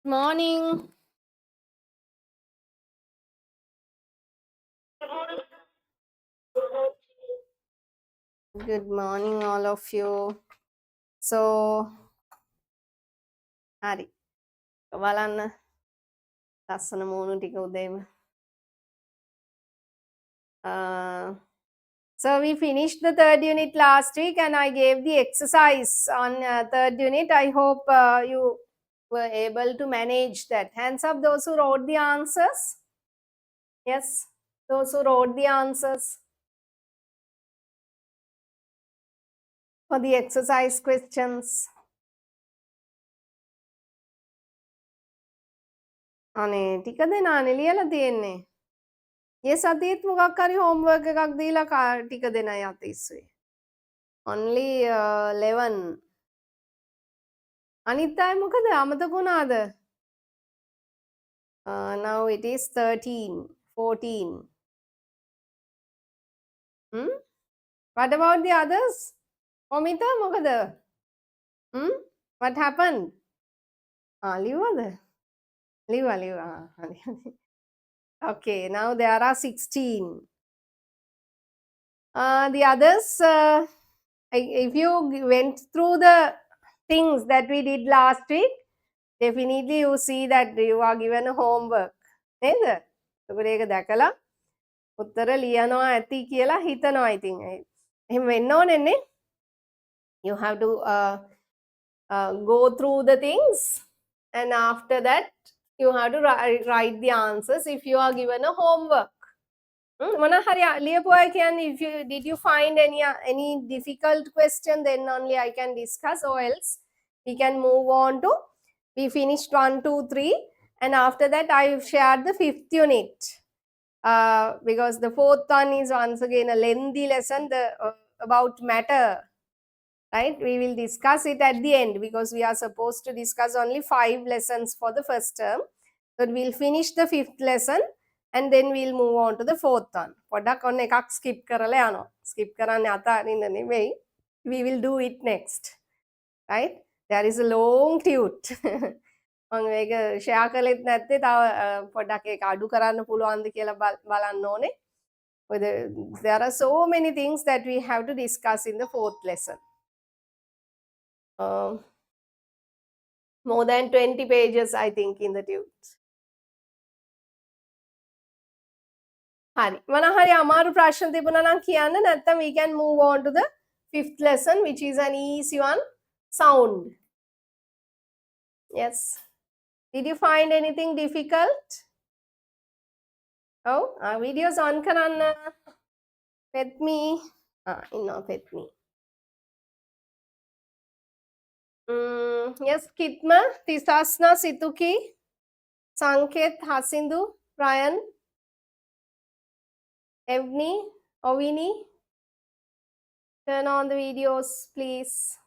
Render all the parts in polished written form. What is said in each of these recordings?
Morning. Good morning, all of you. So, hari. බලන්න ලස්සන මූණු ටික උදේම. So we finished the third unit last week and I gave the exercise on third unit. I hope you were able to manage that. Hands up those who wrote the answers. Yes, those who wrote the answers for the exercise questions. අනේ ටික දෙනානේ ලියලා තියෙන්නේ. ඒ සතියේත් මොකක් හරි homework එකක් දීලා ටික දෙනයි අතිස්සුවේ. Only 11. අනිත් අය මොකද අමතක වුණාද? Now it is 13, 14. Hmm? What about the others? Omita මොකද? Hmm? What happened? ලිව්වද? ලිව්වා. හරි. Okay, now there are 16. The others, if you went through the things that we did last week, definitely you see that you are given a homework. නේද? එතකොට ඒක දැකලා උත්තර ලියනවා ඇති කියලා හිතනවා ඉතින්. එහෙම වෙන්න ඕනේ. You have to go through the things and after that you have to write the answers if you are given a homework. මොන හරි ලියපු අය කියන්නේ if you did you find any difficult question then only I can discuss or else we can move on to we finished 1 2 3 and after that I shared the 5th unit because the 4th one is once again a lengthy lesson about matter, right? We will discuss it at the end because we are supposed to discuss only 5 lessons for the first term, so we'll finish the 5th lesson and then we'll move on to the 4th one. පොඩ්ඩක් ඔන්න එකක් skip කරලා යනවා. skip කරන්න අතාරින්න නෙවෙයි. We will do it next, right? There is a long tute. මම මේක share කළෙත් නැත්තේ තව පොඩ්ඩක් ඒක අඩු කරන්න පුළුවන්ද කියලා බලන්න ඕනේ. There are so many things that we have to discuss in the 4th lesson. More than 20 pages I think in the tute. හරි. මොන හරි අමාරු ප්‍රශ්න තිබුණා නම් කියන්න නැත්නම් we can move on to the 5th lesson which is an easy one, sound. Yes. Did you find anything difficult? Oh, videos on කරන්න. With me. With me. Yes, Kitma, Tisasna, Situki, Sanket, Hasindu, Ryan, Evni, Ovini. Turn on the videos, please.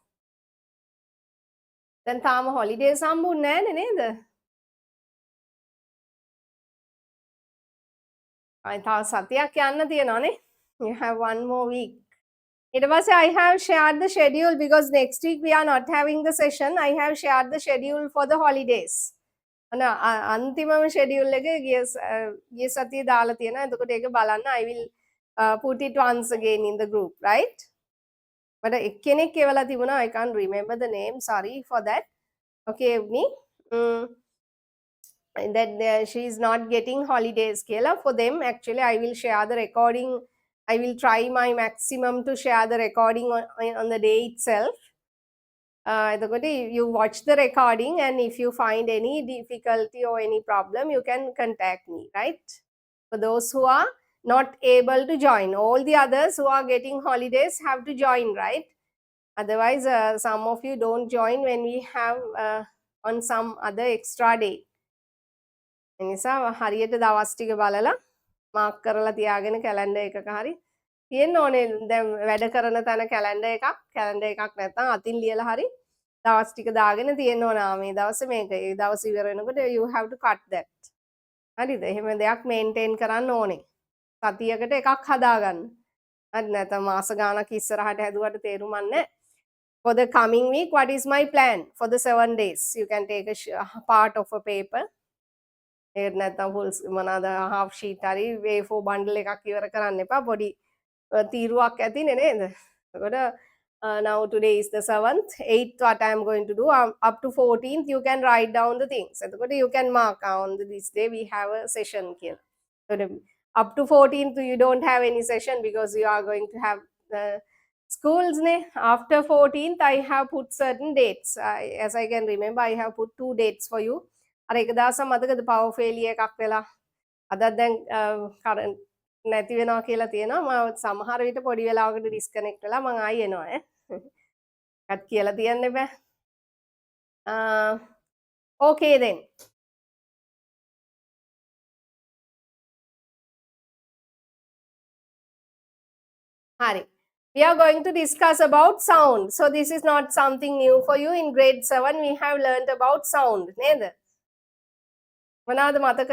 Then තාම holidays හම්බුන්නේ නැන්නේ නේද? තව සතියක් යන්න තියෙනවානේ. You have one more week. ඊට පස්සේ I have shared the schedule because next week we are not having the session. I have shared the schedule for the holidays. අන්තිමම schedule එක ගිය සතියේ දාලා තියෙනවා. එතකොට ඒක බලන්න I will put it once again in the group, right? But එක්කෙනෙක් කියවලා තිබුණා I can't remember the name, sorry for that. Okay, Evni. That she is not getting holidays කියලා. For them actually I will share the recording. I will try my maximum to share the recording on the day itself. You watch the recording and if you find any difficulty or any problem you can contact me, right? For those who are not able to join, all the others who are getting holidays have to join, right? Otherwise some of you don't join when we have on some other extra day. එනිසා හරියට දවස් ටික බලලා mark කරලා තියාගෙන calendar එකක හරි තියෙන්න ඕනේ. දැන් වැඩ කරන තැන කැලෙන්ඩර් එකක් නැත්නම් අතින් ලියලා හරි දවස් ටික දාගෙන තියෙන්න ඕන. මේ දවසේ මේක ඒ දවස් ඉවර වෙනකොට you have to cut that. හරිද? එහෙම දෙයක් මේන්ටේන් කරන්න ඕනේ. සතියකට එකක් හදාගන්න. හරි නැත්නම් මාස ගාණක් ඉස්සරහට හැදුවට තේරුමක් නැහැ. for the coming week, what is my plan for the 7 days? You can take a part of a paper. ඒක නැත්නම් full මොනවාද half sheet හරි A4 bundle එකක් ඉවර කරන්න එපා. පොඩි තීරුවක් ඇතිනේ නේද? එතකොට now today is the 7th, 8th what I am going to do, up to 14th you can write down the things. එතකොට you can mark on this day we have a session කියලා. එතකොට up to 14th you don't have any session because you are going to have schools ne. After 14th I have put certain dates. As I can remember I have put 2 dates for you. අර එක දවසක් මතකද power failure එකක් වෙලා අදත් දැන් current නැති වෙනවා කියලා තියෙනවා. මම සමහර විට පොඩි වෙලාවකට disconnect වෙලා මම ආයි එනවා ඈ. ඒකත් කියලා තියන්න බෑ. Okay then. Hari. We are going to discuss about sound. So this is not something new for you. In grade 7 we have learned about sound. නේද? මොනවාද මතක?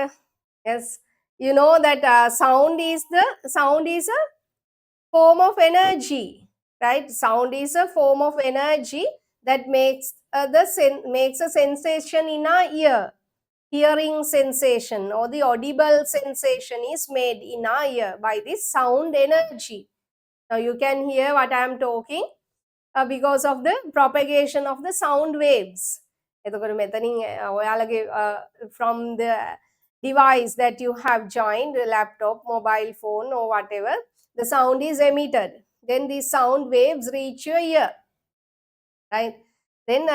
Yes. You know that sound is a form of energy, right? Sound is a form of energy that makes makes a sensation in our ear. Hearing sensation or the audible sensation is made in our ear by this sound energy. Now you can hear what I am talking because of the propagation of the sound waves. එතකොට මෙතනින් ඔයාලගේ from the device that you have joined, laptop, mobile phone or whatever, the sound is emitted. Then these sound waves reach your ear, right? Then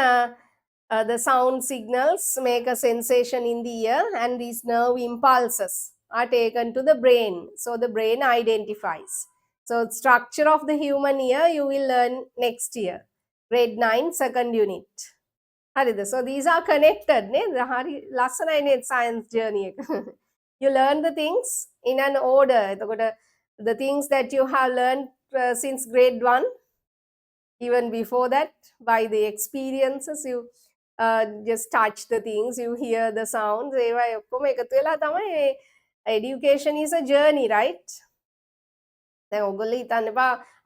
the sound signals make a sensation in the ear and these nerve impulses are taken to the brain. So the brain identifies. So structure of the human ear you will learn next year. Grade 9, second unit. So these are connected. Hari science journey. You learn the things in an order. The things that you have learned since grade 1, even before that, by the experiences, you just touch the things, you hear the sounds. Education is a journey, right?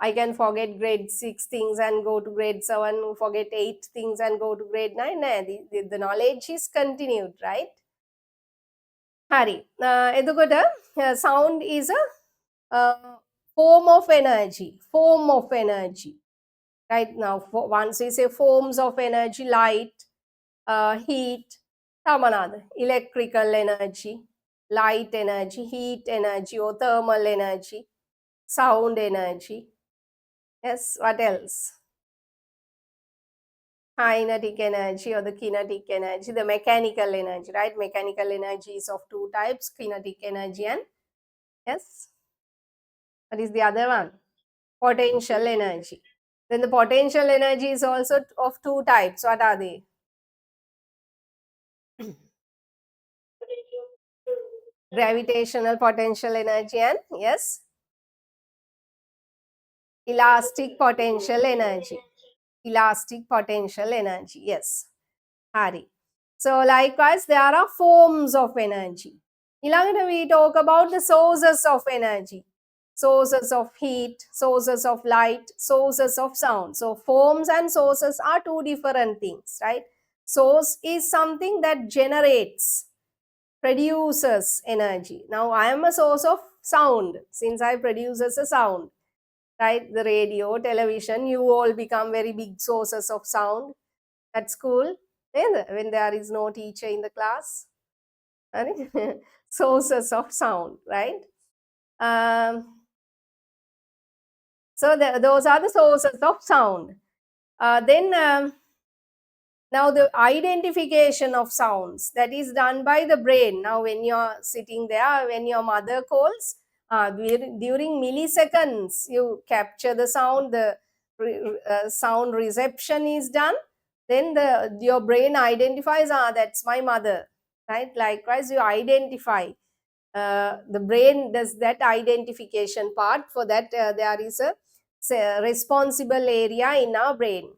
I can forget grade 6 things and go to grade 7, forget 8 things and go to grade 9. The knowledge is continued, right? Hari. Sound is a form of energy. Form of energy. Right now, once we say forms of energy, light, heat, electrical energy, light energy, heat energy or thermal energy, sound energy. Yes, what else? Kinetic energy or the kinetic energy, the mechanical energy, right? Mechanical energy is of 2 types, kinetic energy and, yes, what is the other one? Potential energy. Then the potential energy is also of 2 types. What are they? Gravitational potential energy and, yes, elastic potential energy. Elastic potential energy, yes. Hari. So likewise, there are forms of energy. We talk about the sources of energy. Sources of heat, sources of light, sources of sound. So forms and sources are 2 different things, right? Source is something that generates, produces energy. Now I am a source of sound since I produces a sound, right? The radio, television, you all become very big sources of sound at school when there is no teacher in the class. Sources of sound, right? So those are the sources of sound. Now the identification of sounds, that is done by the brain. Now when you are sitting there, when your mother calls, during milliseconds, you capture the sound, the sound reception is done. Then your brain identifies, that's my mother, right? Likewise, you identify. The brain does that identification part. For that, there is a responsible area in our brain.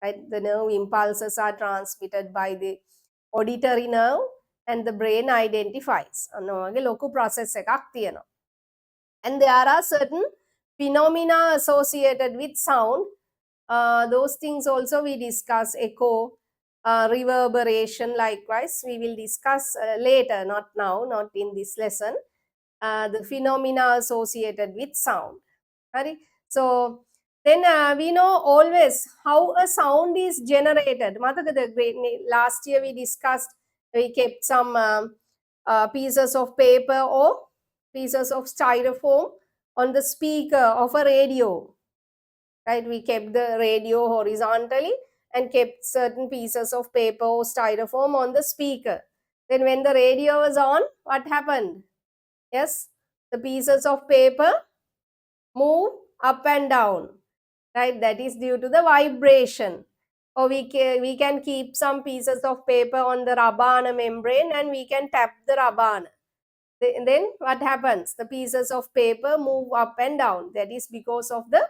Right? The nerve impulses are transmitted by the auditory nerve and the brain identifies. Local process එකක් තියෙනවා. And there are certain phenomena associated with sound Those things also we discuss, echo, reverberation, likewise we will discuss later, not now, not in this lesson. The phenomena associated with sound. Right? So then we know always how a sound is generated. Last year we discussed, we kept some pieces of paper or pieces of styrofoam on the speaker of a radio. Right? We kept the radio horizontally and kept certain pieces of paper or styrofoam on the speaker. Then when the radio was on, what happened? Yes, the pieces of paper move up and down, right? That is due to the vibration. Or we can keep some pieces of paper on the Rabbana membrane and we can tap the Rabbana. Then what happens? The pieces of paper move up and down. That is because of the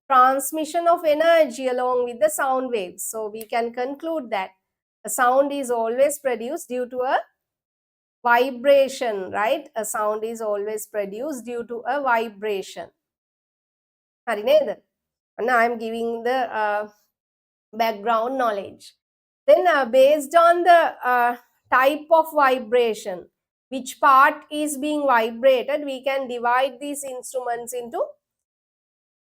transmission of energy along with the sound waves. So we can conclude that a sound is always produced due to a vibration, right? A sound is always produced due to a vibration. Now I am giving the background knowledge. Then based on the type of vibration, which part is being vibrated, we can divide these instruments into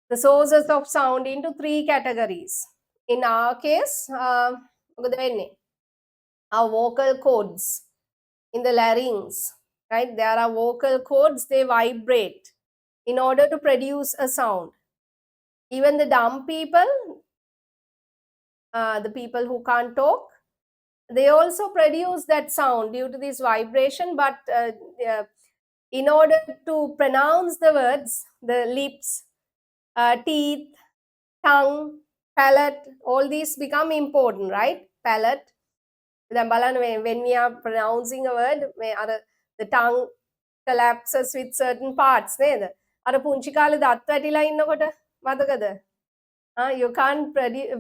the sources of sound into 3 categories. In our case, our vocal cords in the larynx, right? There are vocal cords, they vibrate in order to produce a sound. Even the dumb people, the people who can't talk, they also produce that sound due to this vibration, but in order to pronounce the words, the lips, teeth, tongue, palate, all these become important, right? Palate. Then when we are pronouncing a word, the tongue collapses with certain parts. අර පුංචි කාලේ දත් වැටිලා ඉන්නකොට මතකද? You can't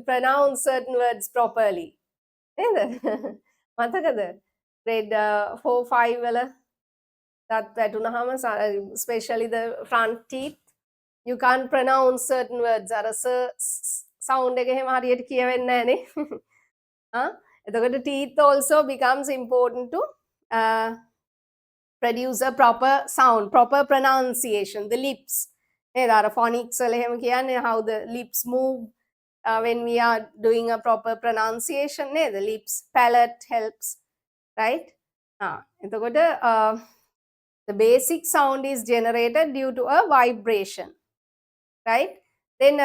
pronounce certain words properly. මතකද? Grade 4, 5 වල දත් වැටුනහම, especially the front teeth, you can't pronounce certain words. අර sound එක එහෙම හරියට කියවෙන්නේ නැහනේ. The teeth also becomes important to produce a proper sound, proper pronunciation. The lips, phonics, how the lips move when we are doing a proper pronunciation. The lips, palate helps, right? The basic sound is generated due to a vibration, right? Then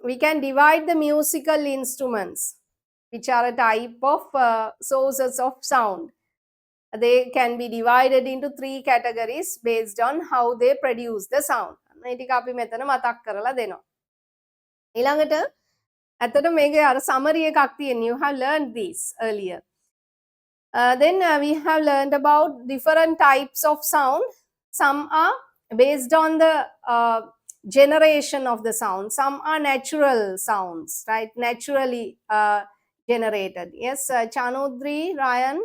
we can divide the musical instruments, which are a type of sources of sound. They can be divided into 3 categories based on how they produce the sound. මේටික අපි මෙතන මතක් කරලා දෙනවා. ඊළඟට ඇත්තට මේකේ අර summary එකක් තියෙන. You have learned this earlier. Then we have learned about different types of sound. Some are based on the generation of the sound. Some are natural sounds, right? Naturally generated. Yes, Chanudri, Ryan,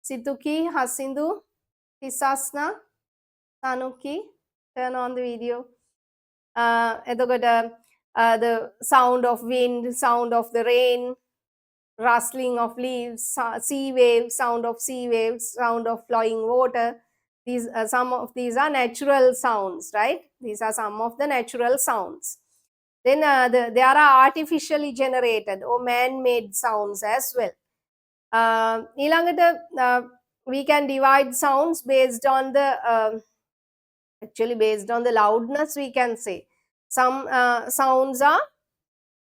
Situki, Hasindu, Hisasna, Tanuki, turn on the video. The sound of wind, sound of the rain, rustling of leaves, sea waves, sound of sea waves, sound of flowing water. These some of these are natural sounds, right? These are some of the natural sounds. Then there are artificially generated or man-made sounds as well. We can divide sounds based on the based on the loudness, we can say. Some sounds are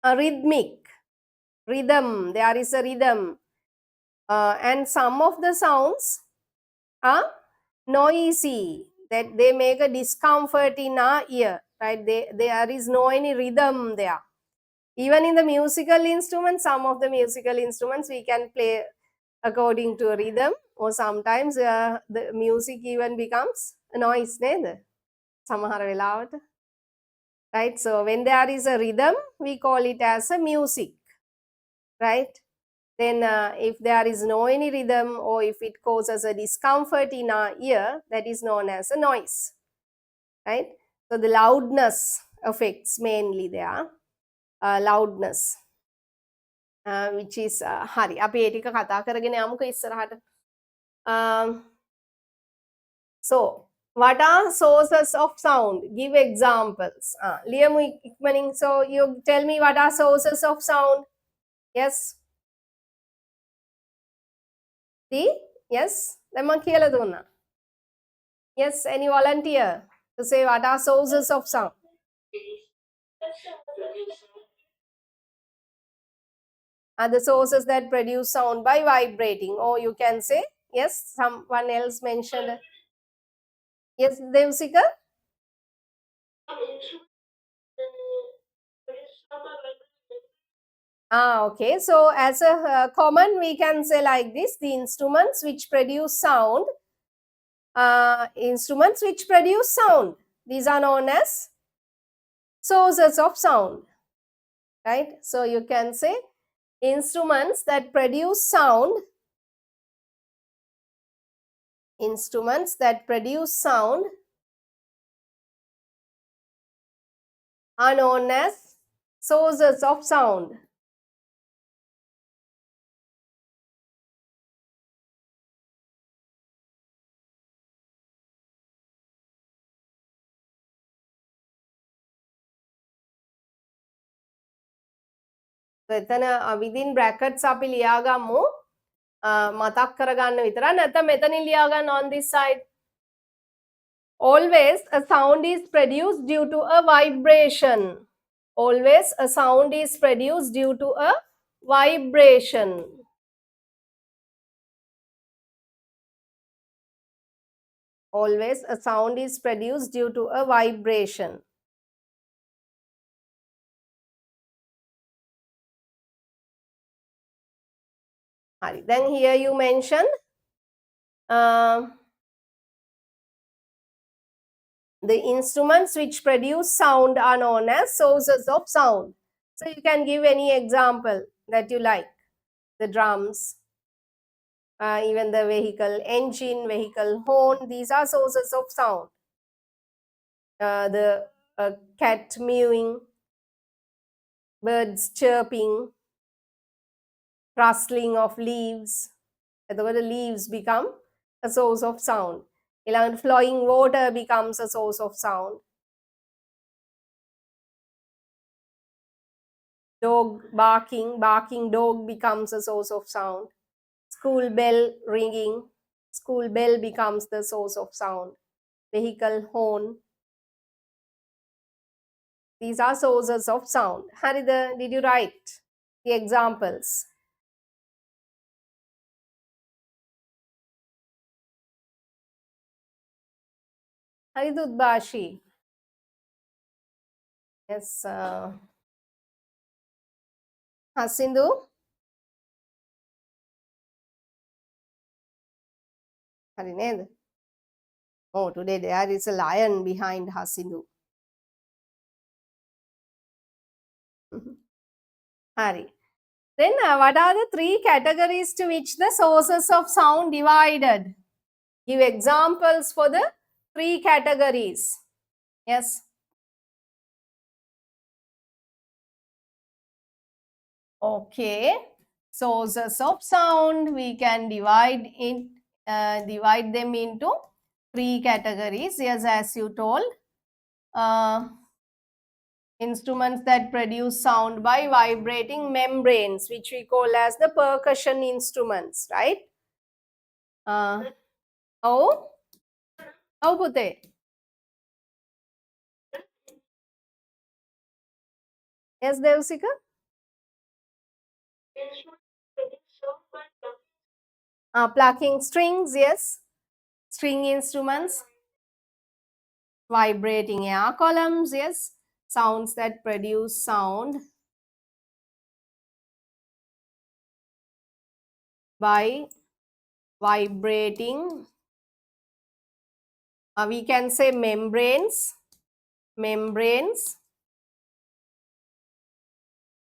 rhythmic, rhythm, there is a rhythm. And some of the sounds are noisy, that they make a discomfort in our ear, right? There is no any rhythm there. Even in the musical instruments, some of the musical instruments we can play according to a rhythm, or sometimes the music even becomes a noise, සමහර වෙලාවට. Right? So when there is a rhythm, we call it as a music, right? Then if there is no any rhythm, or if it causes a discomfort in our ear, that is known as a noise, right? So the loudness affects mainly there. loudness, which is hari. අපි ඒ ටික කතා කරගෙන යමුකෝ ඉස්සරහට. So, what are sources of sound? Give examples. ලියමු ඉක්මනින්. So, you tell me what are sources of sound? Yes. The? Yes. දැන් මම කියලා දුන්නා. Yes, any volunteer to say what are sources of sound? Are the sources that produce sound by vibrating, or you can say, yes, someone else mentioned. Yes, Devsika? Okay. So as a common, we can say like this: the instruments which produce sound, these are known as sources of sound, right? So you can say instruments that produce sound, are known as sources of sound. So එතන within brackets අපි ලියාගමු මතක් කරගන්න විතරයි. නැත්නම් මෙතනින් ලියාගන්න on this side. Always a sound is produced due to a vibration. Always a sound is produced due to a vibration. Always a sound is produced due to a vibration. Then here you mention the instruments which produce sound are known as sources of sound. So you can give any example that you like. The drums, even the vehicle engine, vehicle horn, these are sources of sound. The cat mewing, birds chirping, rustling of leaves. The leaves become a source of sound. Flowing water becomes a source of sound. Dog barking dog becomes a source of sound. School bell ringing, school bell becomes the source of sound. Vehicle horn, these are sources of sound. Harida, did you write the examples? Harida Udbashi. Yes. Hasindu. Harined. Oh, today there is a lion behind Hasindu. Hari. Then what are the three categories to which the sources of sound divided? Give examples for the three categories. Yes. Okay. Sources of sound, we can divide them into three categories. Yes, as you told. Instruments that produce sound by vibrating membranes, which we call as the percussion instruments, right? Oh, Pute. Yes, Devsika? Plucking strings, yes. String instruments. Vibrating air columns, yes. Sounds that produce sound by vibrating. We can say membranes,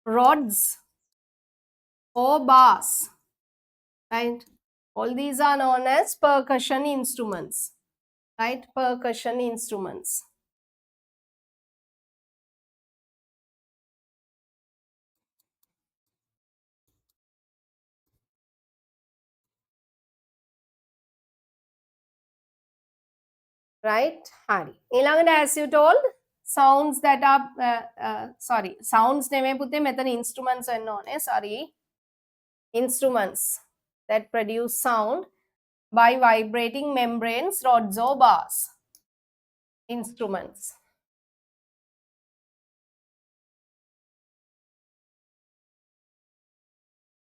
rods, or bars, right? All these are known as percussion instruments, right? Percussion instruments. right? Hari. Ilangana, as you told, sounds that are sorry, sounds neme putte metan instruments and on sorry, instruments that produce sound by vibrating membranes, rods or bars. Instruments.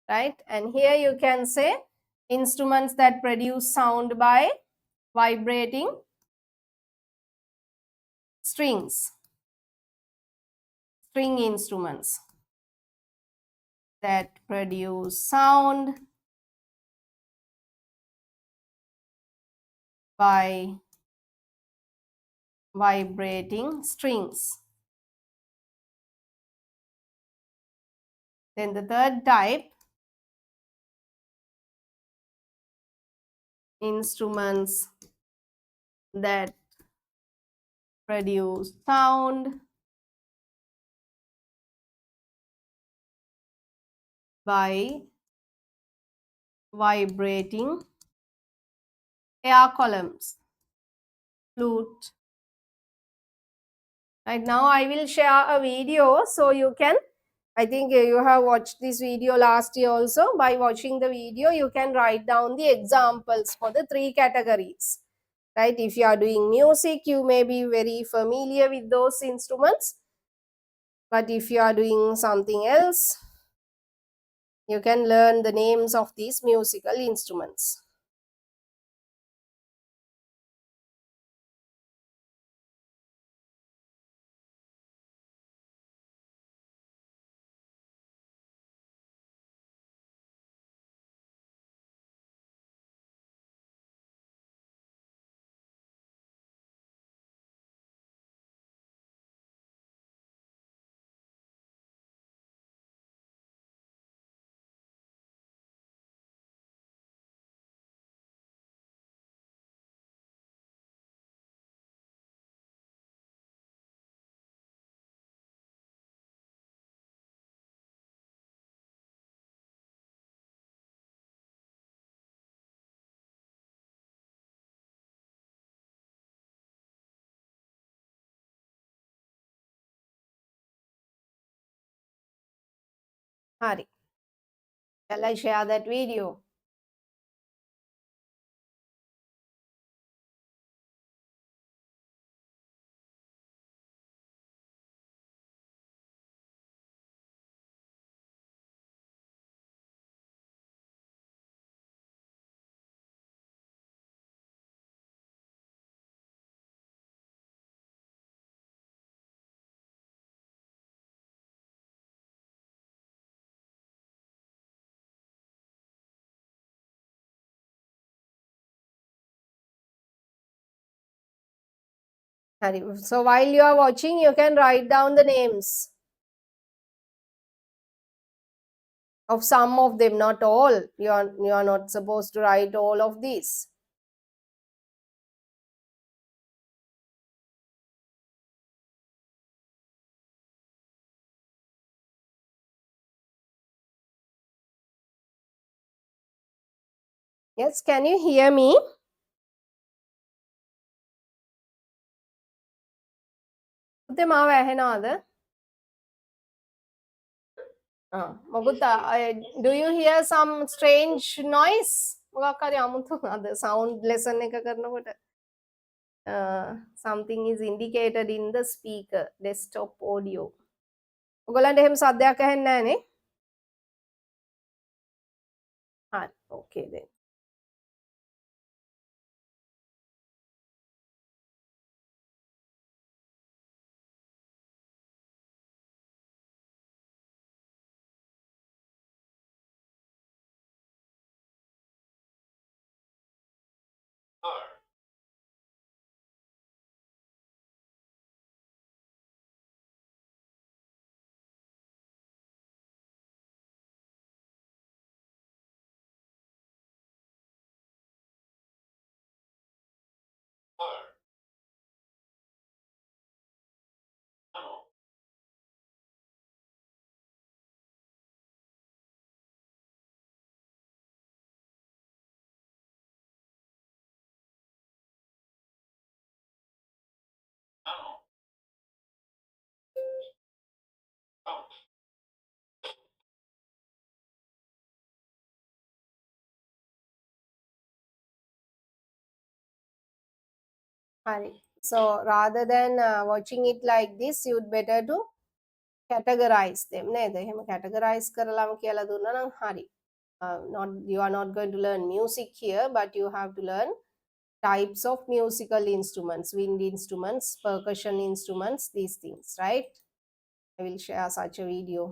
Right? And here you can say instruments that produce sound by vibrating strings. String instruments that produce sound by vibrating strings. Then the third type, instruments that produce sound by vibrating air columns, flute. Right now I will share a video so you can, I think you have watched this video last year also. By watching the video, you can write down the examples for the three categories. Right? If you are doing music, you may be very familiar with those instruments. But if you are doing something else, you can learn the names of these musical instruments. Hari. Shall I share that video? Hari. So while you are watching, you can write down the names of some of them, not all. You are not supposed to write all of these. Yes, can you hear me? පුතේ මාව ඇහෙනවද? Do you hear some strange noise? මොකක් හරි අමුතු අද sound lesson එක කරනකොට something is indicated in the speaker desktop audio. ඔයගලන්ට එහෙම සද්දයක් ඇහෙන්නේ නැහැ නේ? හරි. Okay then. Hari. So rather than watching it like this, you'd better to categorize them. නේද? එහෙම categorize කරලාම කියලා දුන්නා නම් හරි. Not you are not going to learn music here, but you have to learn types of musical instruments, wind instruments, percussion instruments, these things, right? I will share such a video.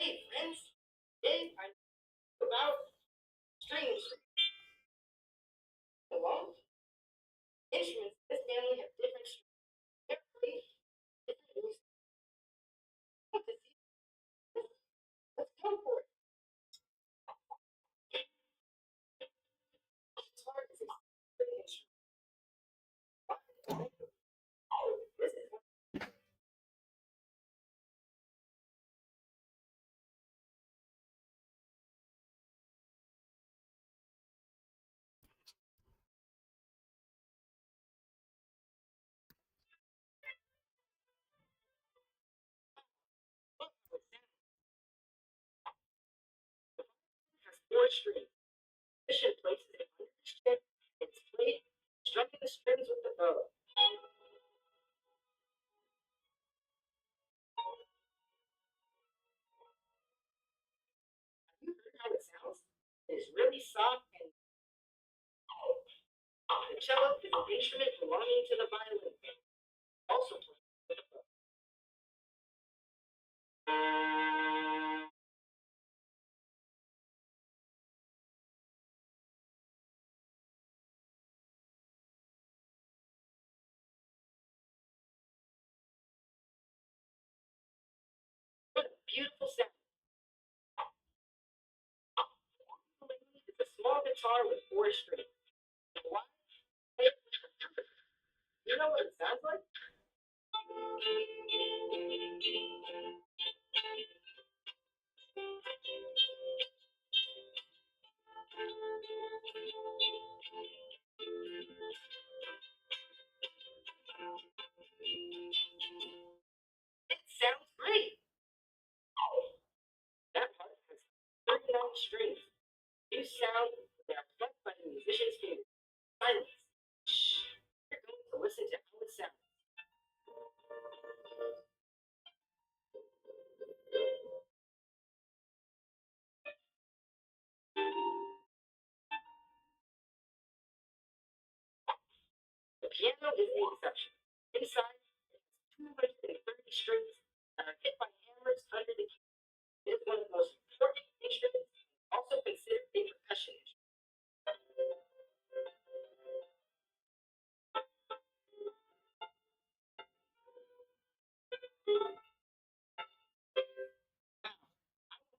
Hey friends, today I talk about string instruments. Along instruments in this family have different strings. They're pretty different music. Let's go for it. As far as a string instrument, this is has four strings. Musician places it under his chin and is played strumming the strings with the bow. Have you heard how it sounds? It is really soft and the cello is an instrument belonging to the violin family. Also played with a bow. What a beautiful sound. It's a small guitar with four strings. Why? You know what it sounds like? It sounds great. That part has 39 strings. These sounds that are plucked by the musician's fingers. Silence. Shh. You're going to listen to how it sounds. The piano is the exception. Inside, it has 230 strings that are hit by hammers under the key. It is one of the most important instruments, also considered a percussion instrument.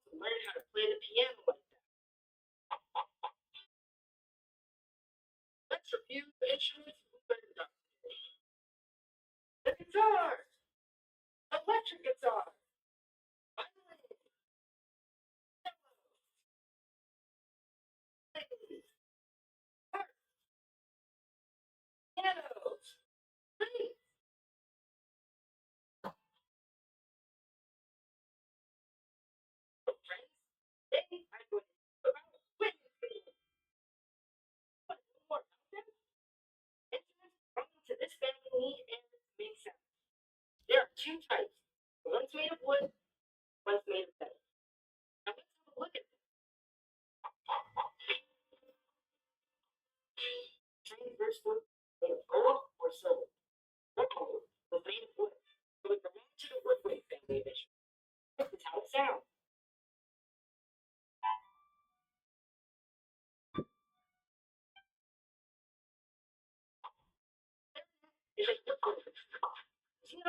To learn how to play the piano like that. Let's review the instruments we learned about today. The guitar, electric guitar, violin, harp, piano, strings. So friends, today I'm going to talk about wind instruments. What more about them? Instruments belonging to this family need air to make sound. There are two types. One's made of wood, one's made of metal. Now let's have a look at them. Trained verse flute made of gold or silver. Woodwind was made of wood, so it belonged to the woodwind family of instruments. This is how it sounds. Is a woodwind. You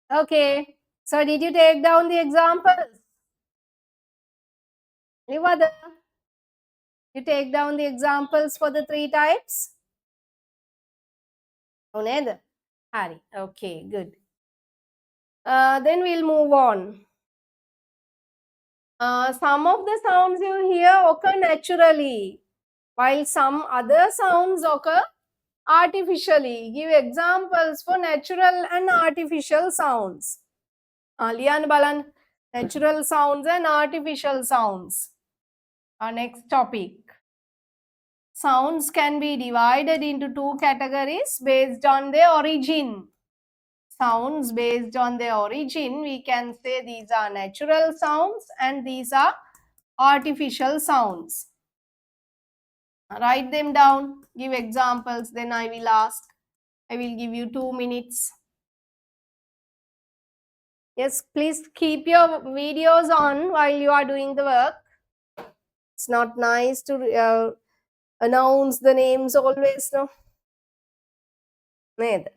Okay. So did you take down the examples? Nivada, you take down the examples for the three types? Uneda? Hari. Okay, good. Then we'll move on. Some of the sounds you hear occur naturally, while some other sounds occur artificially. Give examples for natural and artificial sounds. Lian Balan, natural sounds and artificial sounds. Our next topic. Sounds can be divided into two categories based on their origin. Sounds based on their origin, we can say these are natural sounds and these are artificial sounds. Write them down, give examples, then I will ask. I will give you 2 minutes. Yes, please keep your videos on while you are doing the work. It's not nice to announce the names always, no? Ned.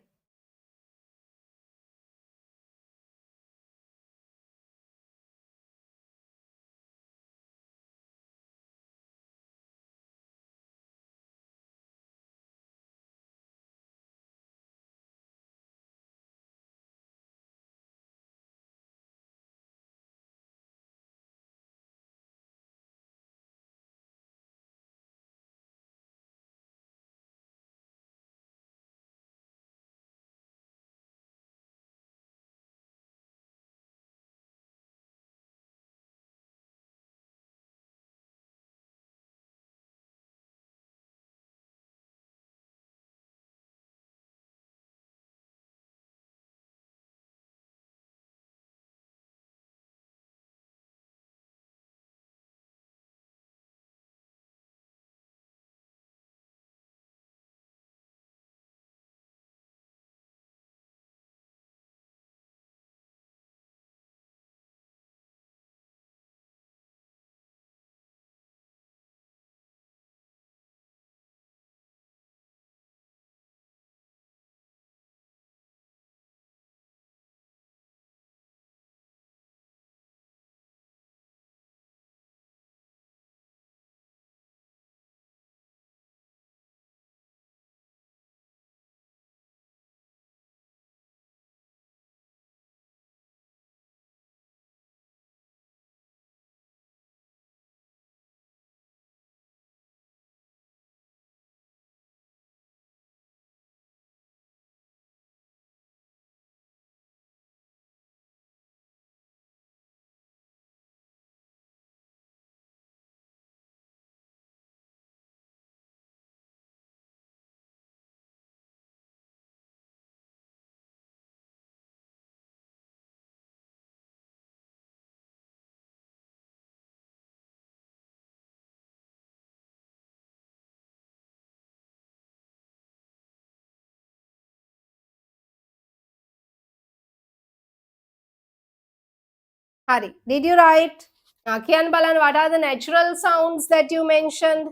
Hari, did you write? Kian Balan, what are the natural sounds that you mentioned?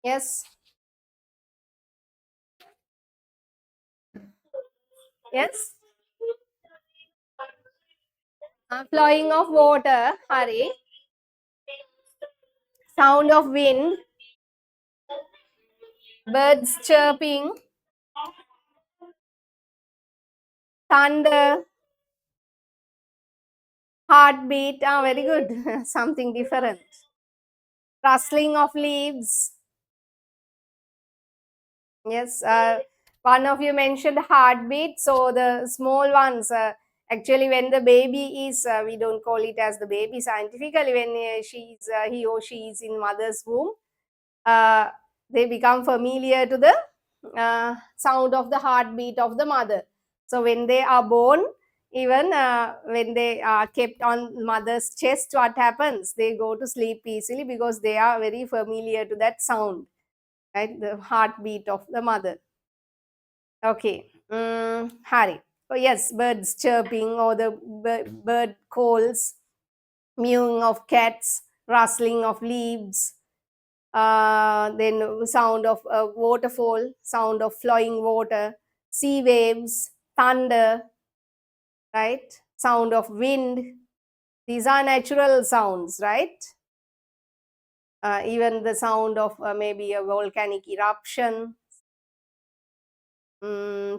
Yes. Yes. Flowing of water, Hari. Sound of wind, birds chirping, thunder, heartbeat. Ah, very good. Something different. Rustling of leaves. Yes. One of you mentioned heartbeat. So the small ones, actually, when the baby is, we don't call it as the baby scientifically. When he or she is in mother's womb, uh, they become familiar to the sound of the heartbeat of the mother. So when they are born, even when they are kept on mother's chest, what happens? They go to sleep easily because they are very familiar to that sound, right? The heartbeat of the mother. Okay, Harry. Oh yes, birds chirping or the bird calls, mewing of cats, rustling of leaves, then sound of a waterfall, sound of flowing water, sea waves, thunder, right? Sound of wind. These are natural sounds, right? Even the sound of maybe a volcanic eruption,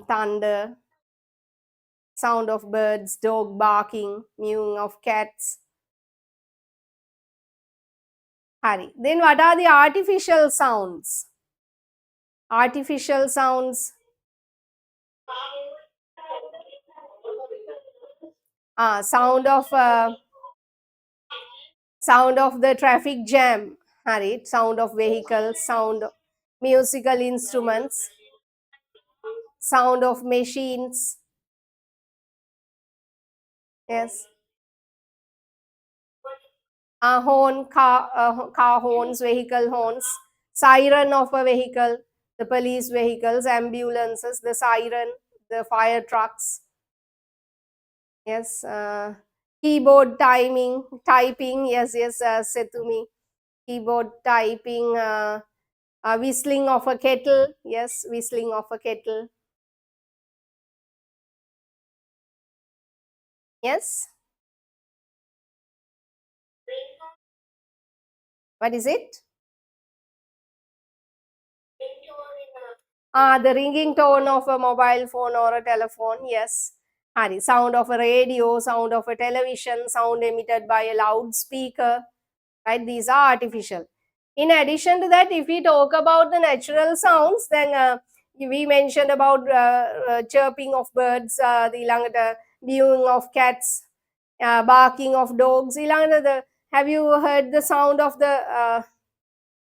thunder, sound of birds, dog barking, mewing of cats, Hari. Then what are the artificial sounds? Artificial sounds. Sound of the traffic jam. Hari. Sound of vehicles, sound of musical instruments, sound of machines. Yes. Horn, car horns, vehicle horns, siren of a vehicle, the police vehicles, ambulances, the siren, the fire trucks. Yes. Keyboard typing. Yes, yes, said to me. Keyboard typing, whistling of a kettle. Yes, whistling of a kettle. Yes. What is it? The ringing tone of a mobile phone or a telephone. Yes. Hari. Sound of a radio, sound of a television, sound emitted by a loudspeaker. Right? These are artificial. In addition to that, if we talk about the natural sounds, then we mentioned about chirping of birds, the mewing of cats, barking of dogs. Have you heard the sound of the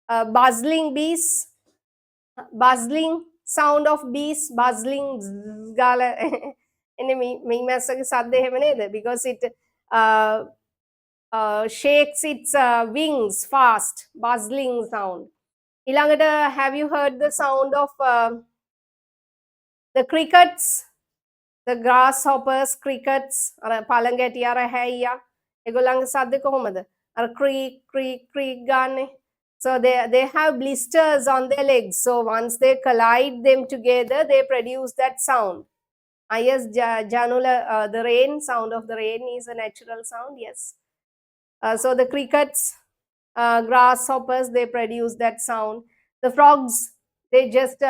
buzzing bees? Bustling sound of bees bustling ගාලා එන්නේ මේ මැස්සගේ සද්ද එහෙම නේද because it uh, shakes its wings fast bustling sound ඊළඟට have you heard the sound of the crickets the grasshoppers crickets අර පළඟැටි අර හැයියා ඒගොල්ලන්ගේ සද්ද කොහොමද අර creak creak creak ගානේ. So they have blisters on their legs. So once they collide them together, they produce that sound. Yes, Janula, the rain, sound of the rain is a natural sound. Yes. So the crickets, grasshoppers, they produce that sound. The frogs, they just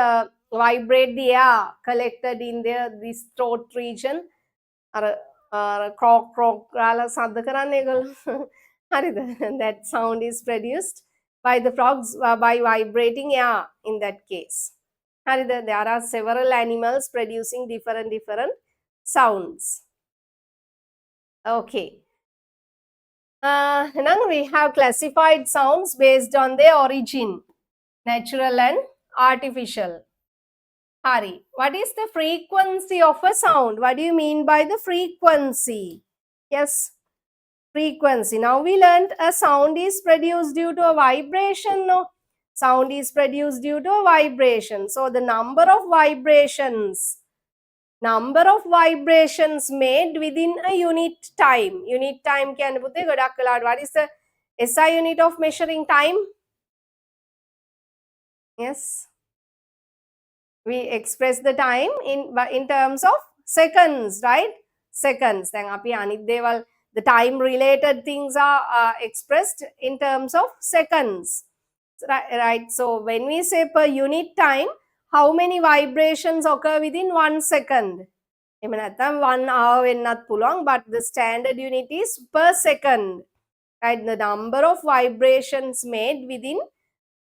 vibrate the air collected in this throat region. Croak, croak, සද්ද කරන්නේ ඒගොල්ලෝ. හරිද? That sound is produced by the frogs by vibrating air in that case. හරිද? There are several animals producing different sounds. Okay. Now we have classified sounds based on their origin, natural and artificial. Hari, what is the frequency of a sound? What do you mean by the frequency? Yes, frequency. Now we learned a sound is produced due to a vibration. No, sound is produced due to a vibration. So the number of vibrations made within a unit time. Unit time can what is the SI unit of measuring time? Yes. We express the time in terms of seconds, right? Seconds. Then api anit deval the time related things are expressed in terms of seconds, right? So when we say per unit time, how many vibrations occur within 1 second? එහෙම නැත්නම් 1 hour වෙන්නත් පුළුවන්, but the standard unit is per second, right? The number of vibrations made within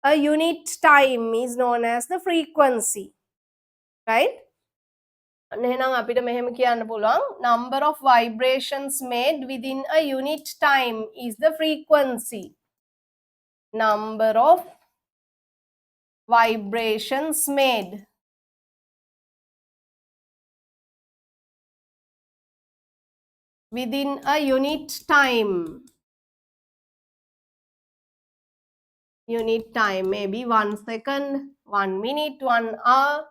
a unit time is known as the frequency, right? එහෙනම් අපිට මෙහෙම කියන්න පුළුවන්, number of vibrations made within a unit time is the frequency. Number of vibrations made within a unit time. Unit time, maybe 1 second, 1 minute, 1 hour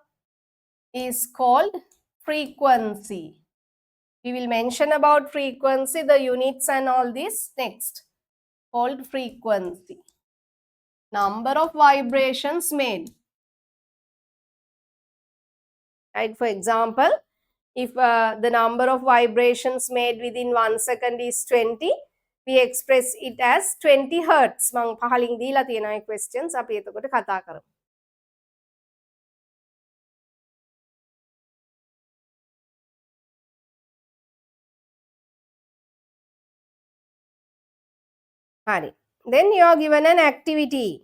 is called frequency. We will mention about frequency, the units and all this next. Called frequency. Number of vibrations made. Right, for example, if the number of vibrations made within 1 second is 20, we express it as 20 hertz. මං පහලින් දීලා තියෙනවා questions අපි එතකොට කතා කරමු. Hari. Then you are given an activity.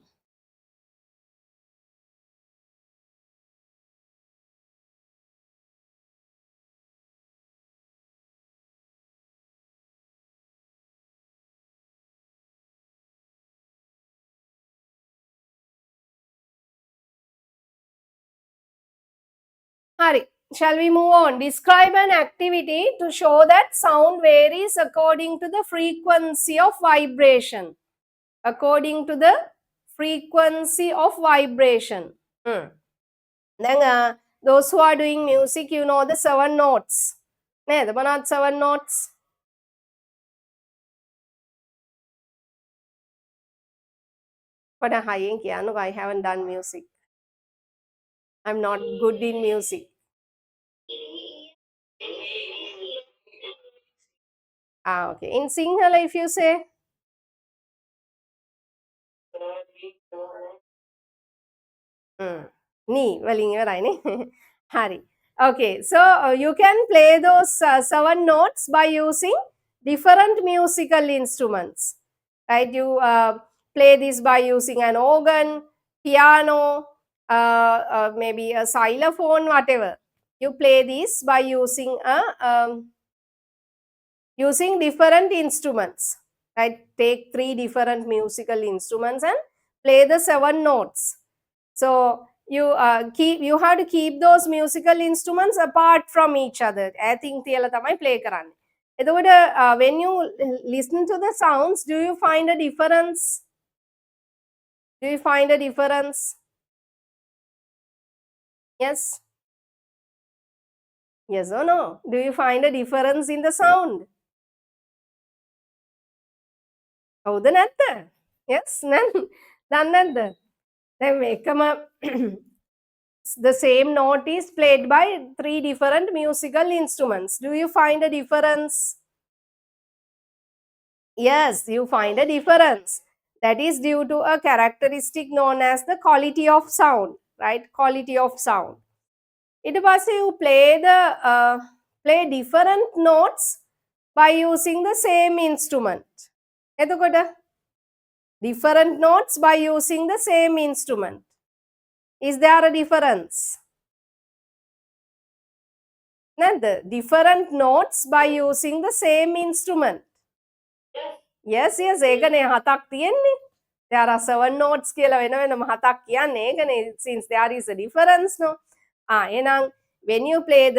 Hari, shall we move on? Describe an activity to show that sound varies according to the frequency of vibration. According to the frequency of vibration. Then those who are doing music, you know the 7 notes. Ne, the not 7 notes. But I haven't done music. I'm not good in music. Okay. In Sinhala, if you say, ni, well, Hari. Okay, so you can play those 7 notes by using different musical instruments. Right? You play this by using an organ, piano, maybe a xylophone, whatever. You play this by using using different instruments. Right? Take 3 different musical instruments and play the 7 notes. So you have to keep those musical instruments apart from each other. I think තියලා තමයි play කරන්නේ. එතකොට when you listen to the sounds, do you find a difference? Do you find a difference? Yes? Yes or no? Do you find a difference in the sound? හවුද නැත්ද? Yes? දන්නේ නැද්ද? දැන් මේකම the same note is played by 3 different musical instruments. Do you find a difference? Yes, you find a difference. That is due to a characteristic known as the quality of sound, right? Quality of sound. ඊට පස්සේ you play different notes by using the same instrument. එතකොට different notes by using the same instrument. Is there a difference? නැද්ද? Different notes by using the same instrument. Yes, ඒකනේ 7ක් තියෙන්නේ. There are 7 notes කියලා වෙන වෙනම 7ක් කියන්නේ ඒකනේ, since there is a difference, no? එහෙනම් when you play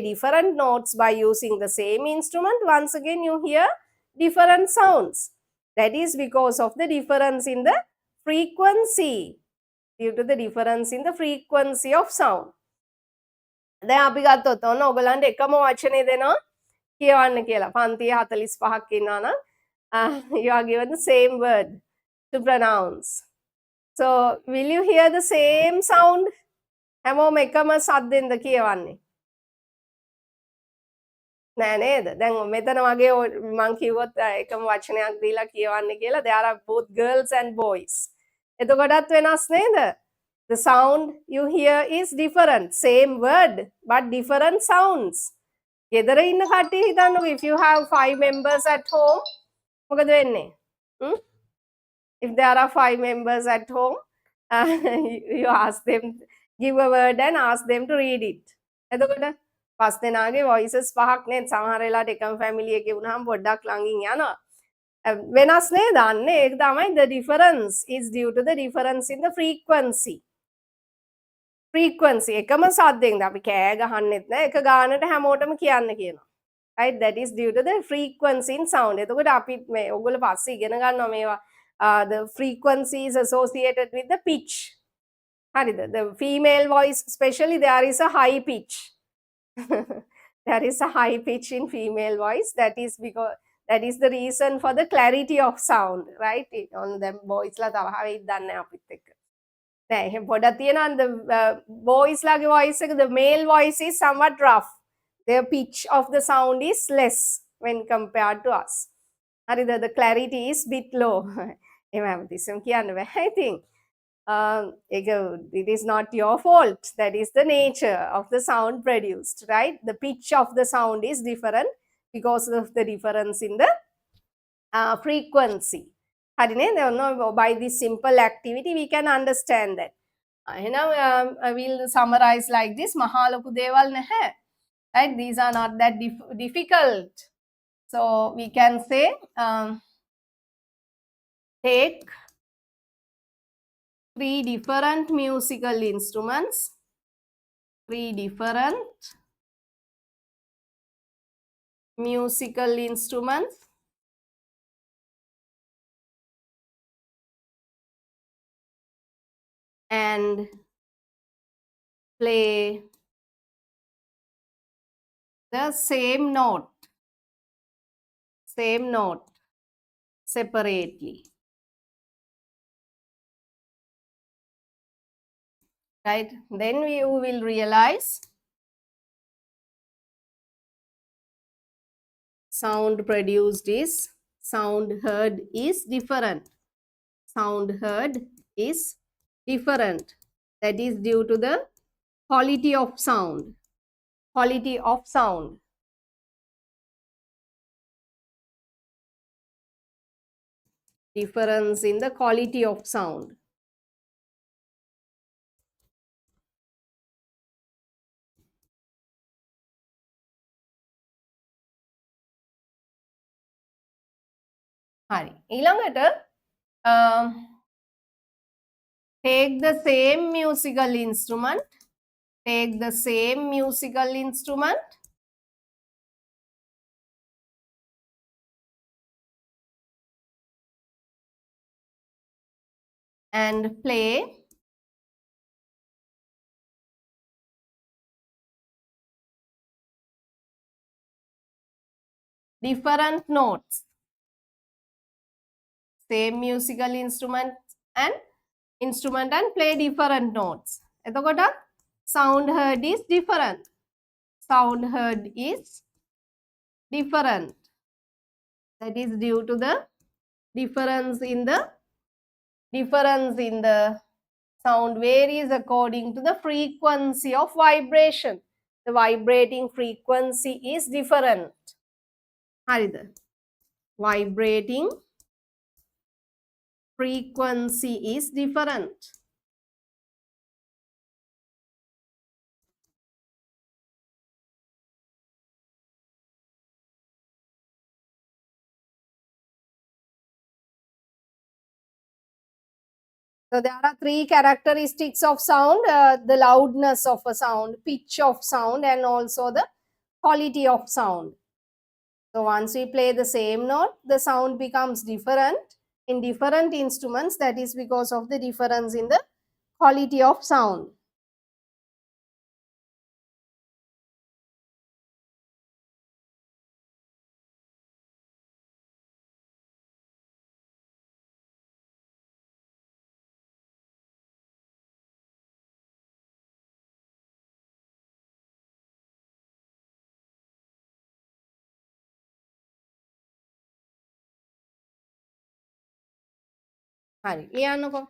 different notes by using the same instrument, once again you hear different sounds. That is because of the difference in the frequency. Due to the difference in the frequency of sound. දැන් අපි ගත්තොත් ඔන්න ඔයගලන්ට එකම වචනේ දෙනවා කියවන්න කියලා. පන්තිය 45ක් ඉන්නවා නම් you are given the same word to pronounce. So, will you hear the same sound? හැමෝම එකම සද්දෙන්ද කියවන්නේ? නෑ නේද? දැන් මෙතන වගේ මං කිව්වොත් එකම වචනයක් දීලා කියවන්න කියලා, there are both girls and boys. එතකොටත් වෙනස් නේද? The sound you hear is different. Same word, but different sounds. ගෙදර ඉන්න කට්ටිය හිතන්නකෝ, if you have 5 members at home, මොකද වෙන්නේ? If there are 5 members at home, you ask them, give a word and ask them to read it. එතකොට පස් දෙනාගේ voices පහක් නේ, සමහර වෙලාවට එකම family එකේ වුණාම පොඩ්ඩක් ළඟින් යනවා. වෙනස් නේද? අන්න ඒක තමයි the difference is due to the difference in the frequency. Frequency එකම සද්දෙන්ද අපි කෑ ගහන්නෙත් නෑ, එක ගානට හැමෝටම කියන්න කියනවා. Right? That is due to the frequency in sound. එතකොට අපි මේ ඔයගොල්ලෝ පස්සේ ඉගෙන ගන්නවා මේවා. The frequency is associated with the pitch. හරිද? The female voice especially, there is a high pitch. There is a high pitch in female voice. That is because that is the reason for the clarity of sound, right? On them boys ලා තව හරියට දන්නේ අපිත් එක්ක. දැන් එහෙම පොඩක් තියෙනවා the boys ලාගේ voice එක, the male voice is somewhat rough. The pitch of the sound is less when compared to us. හරිද? The clarity is bit low. එහෙම හැමතිස්සෙම කියන්න බෑ. I think it is not your fault. That is the nature of the sound produced, right? The pitch of the sound is different because of the difference in the frequency. හරි නේද? ඔන්න by this simple activity we can understand that. එහෙනම් I will summarize like this. මහා ලොකු දේවල් නැහැ. Right? These are not that difficult. So we can say take 3 different musical instruments. 3 different musical instruments and play the same note separately. Right? Then you will realize sound produced is, sound heard is different. Sound heard is different. That is due to the quality of sound. Quality of sound. Difference in the quality of sound. හරි. ඊළඟට take the same musical instrument. Take the same musical instrument and play different notes. Same musical instrument and play different notes. එතකොට sound heard is different. Sound heard is different. That is due to the difference in the sound varies according to the frequency of vibration. The vibrating frequency is different. හරිද? Vibrating frequency is different. So there are 3 characteristics of sound, the loudness of a sound, pitch of sound, and also the quality of sound. So once we play the same note, the sound becomes different in different instruments. That is because of the difference in the quality of sound. හරි. ලියන්නකෝ.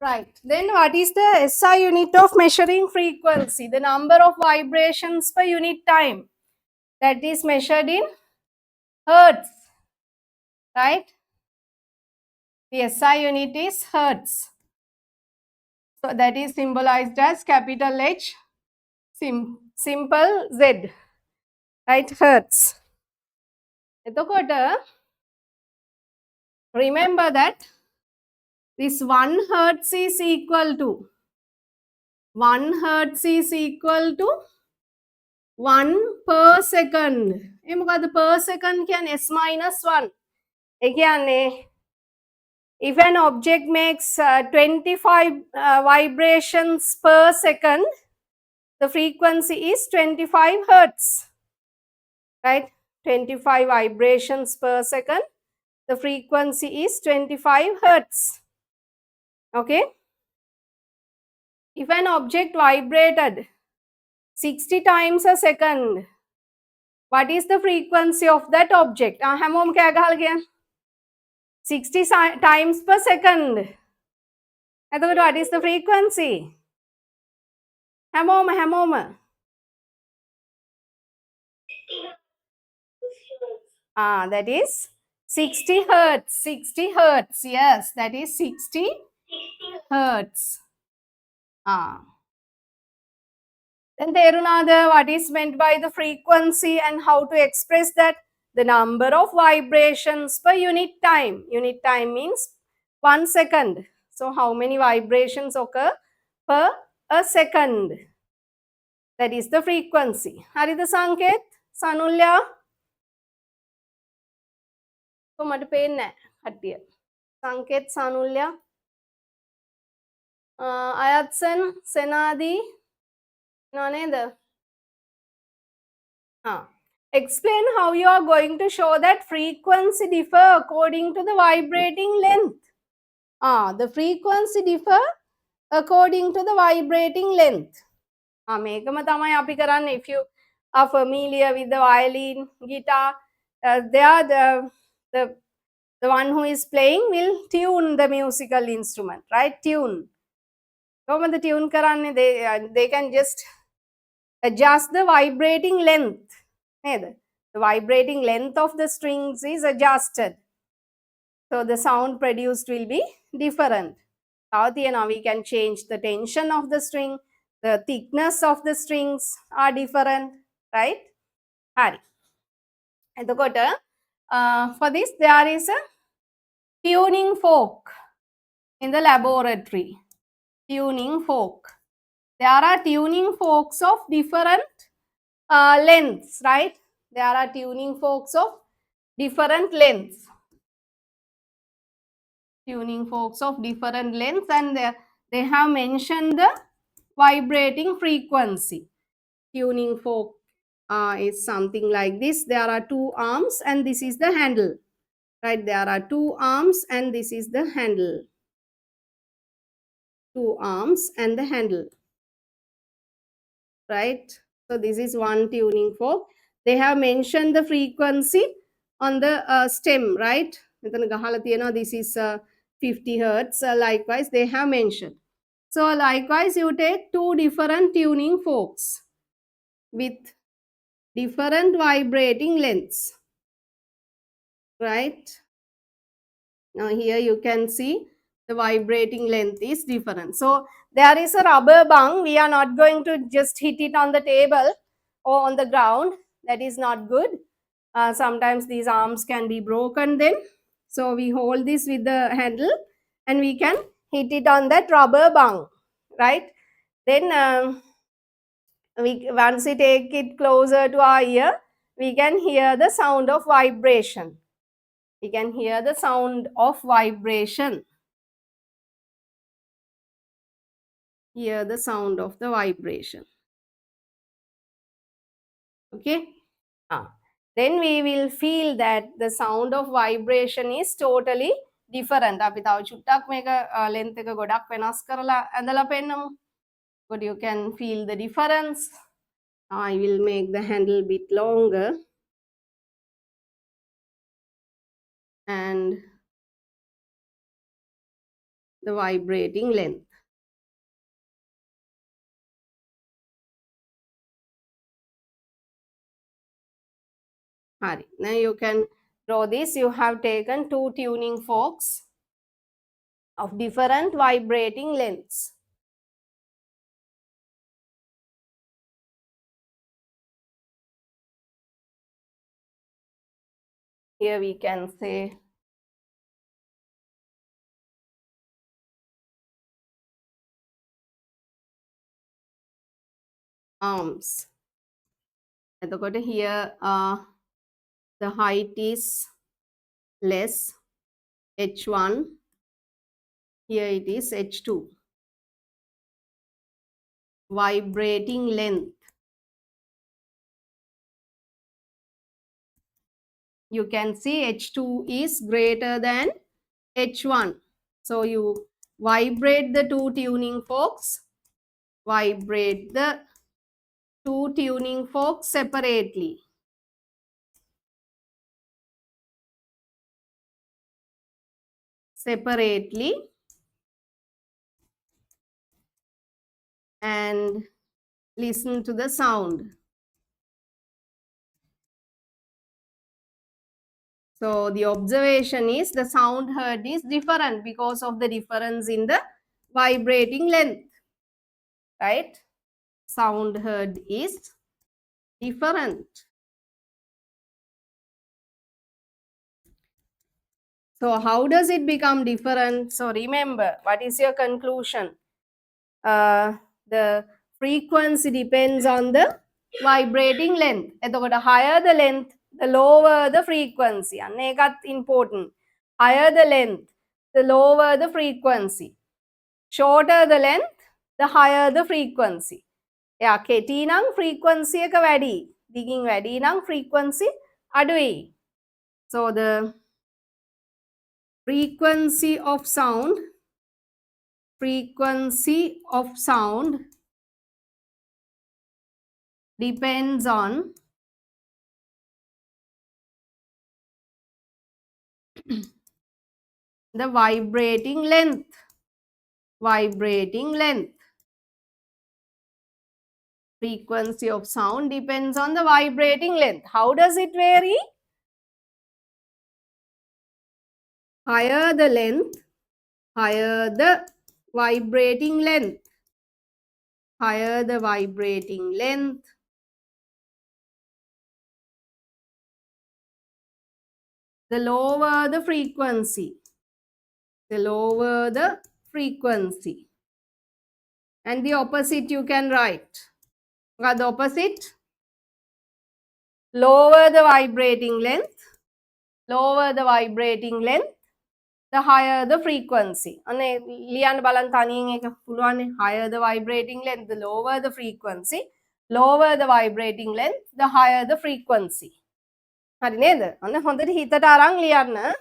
Right. Then what is the SI unit of measuring frequency? The number of vibrations per unit time. That is measured in hertz. Right? The SI unit is hertz. So that is symbolized as capital H, simple Z. Right? Hertz. Remember that this 1 hertz is equal to 1 hertz is equal to 1 per second. Per second can S minus 1. If an object makes 25 vibrations per second, the frequency is 25 hertz. Right? 25 vibrations per second. The frequency is 25 hertz. Okay? If an object vibrated 60 times a second, what is the frequency of that object? 60 times per second. What is the frequency? That is 60 hertz. 60 hertz. Yes, that is 60 hertz. Then there another, what is meant by the frequency and how to express that? The number of vibrations per unit time. Unit time means 1 second. So how many vibrations occur per a second? That is the frequency. Harida Sanket? Sanulya? So mata penne hattiya. Sanket Sanulya? Ayatsan Senadi? Naneda? Explain how you are going to show that frequency differ according to the vibrating length. The frequency differ according to the vibrating length. If you are familiar with the violin, guitar, they are the one who is playing will tune the musical instrument, right? Tune. The tune they can just adjust the vibrating length. The vibrating length of the strings is adjusted. So the sound produced will be different. Now we can change the tension of the string, the thickness of the strings are different, right? Hari. For this there is a tuning fork in the laboratory. Tuning fork. There are tuning forks of different lengths, right? There are tuning forks of different lengths. Tuning forks of different lengths, and they have mentioned the vibrating frequency. Tuning fork is something like this. There are 2 arms and this is the handle. Right? There are 2 arms and this is the handle. 2 arms and the handle. Right? So this is one tuning fork. They have mentioned the frequency on the stem, right? This is 50 hertz. Likewise, they have mentioned. So likewise, you take 2 different tuning forks with different vibrating lengths. Right? Now here you can see the vibrating length is different. So there is a rubber bung. We are not going to just hit it on the table or on the ground. That is not good. Sometimes these arms can be broken then. So we hold this with the handle and we can hit it on that rubber bung. Right? Then once we take it closer to our ear, we can hear the sound of vibration. We can hear the sound of vibration. Hear the sound of the vibration. Okay. Then we will feel that the sound of vibration is totally different. අපි තව චුට්ටක් මේක length එක ගොඩක් වෙනස් කරලා ඇඳලා පෙන්නමු. But you can feel the difference. I will make the handle a bit longer. And the vibrating length. Hari. Now you can draw this. You have taken two tuning forks of different vibrating lengths. Here we can say arms. Here the height is less, h1. Here it is h2. Vibrating length. You can see h2 is greater than h1. So you vibrate the two tuning forks. Vibrate the two tuning forks separately. Separately. And listen to the sound. So the observation is the sound heard is different because of the difference in the vibrating length. Right? Sound heard is different. So how does it become different? So remember, what is your conclusion? The frequency depends on the vibrating length. The higher the length, the lower the frequency. That's important. Higher the length, the lower the frequency. Shorter the length, the higher the frequency. Yeah, කෙටි නම් frequency එක වැඩි. දිගින් වැඩි නම් frequency අඩුයි. So the frequency of sound depends on the vibrating length. Frequency of sound depends on the vibrating length. How does it vary? Higher the length, higher the vibrating length. Higher the vibrating length, the lower the frequency. The lower the frequency. And the opposite you can write. What the opposite? Lower the vibrating length. Lower the vibrating length, the higher the frequency. Higher the vibrating length, the lower the frequency. Lower the vibrating length, the higher the frequency. හරි නේද? අන්න හොඳට හිතට අරන් ලියන්න.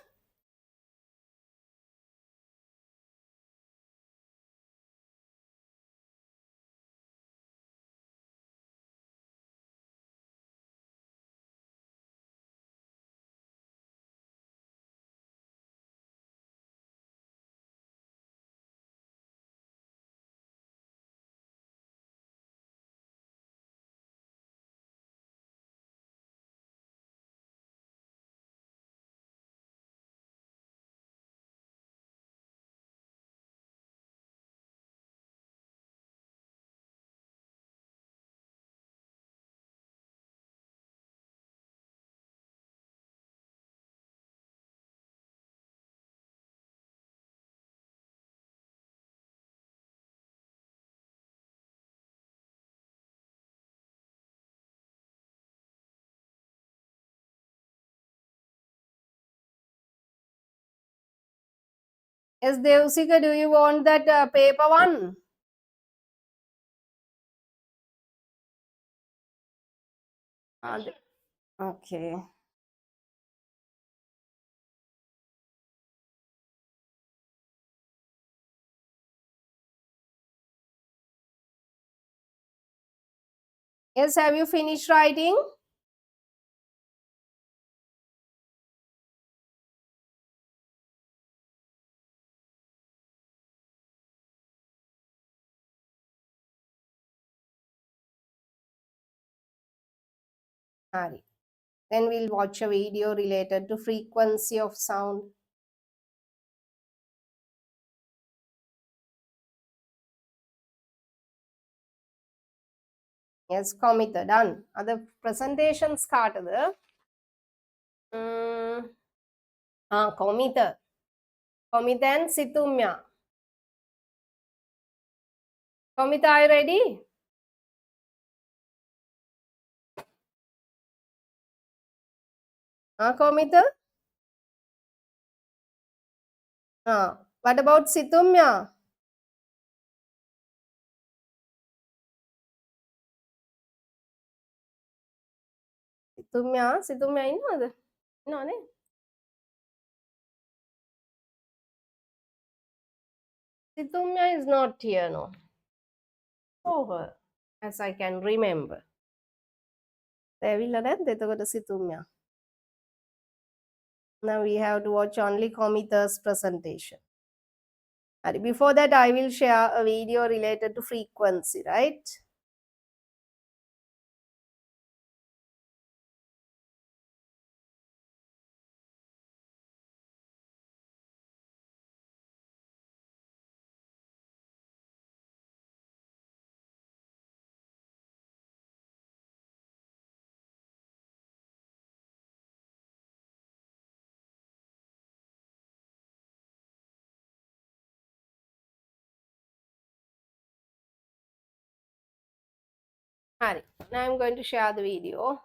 Yes, Devsika, do you want that paper one? Okay. Yes, have you finished writing? Hari. Then we'll watch a video related to frequency of sound. Yes, කොමිත done. Other presentations කාටද? කොමිත. කොමිත and සිතුම්යා. කොමිත, are you ready? කොමිත? What about සිතුම්යා? සිතුම්යා ඉන්නවද? ඉන්නවනේ. සිතුම්යා is not here, no. Oh, her, as I can remember. ඇවිල්ලා නැද්ද එතකොට සිතුම්යා? Now we have to watch only Komita's presentation. Before that, I will share a video related to frequency, right? Now I'm going to share the video.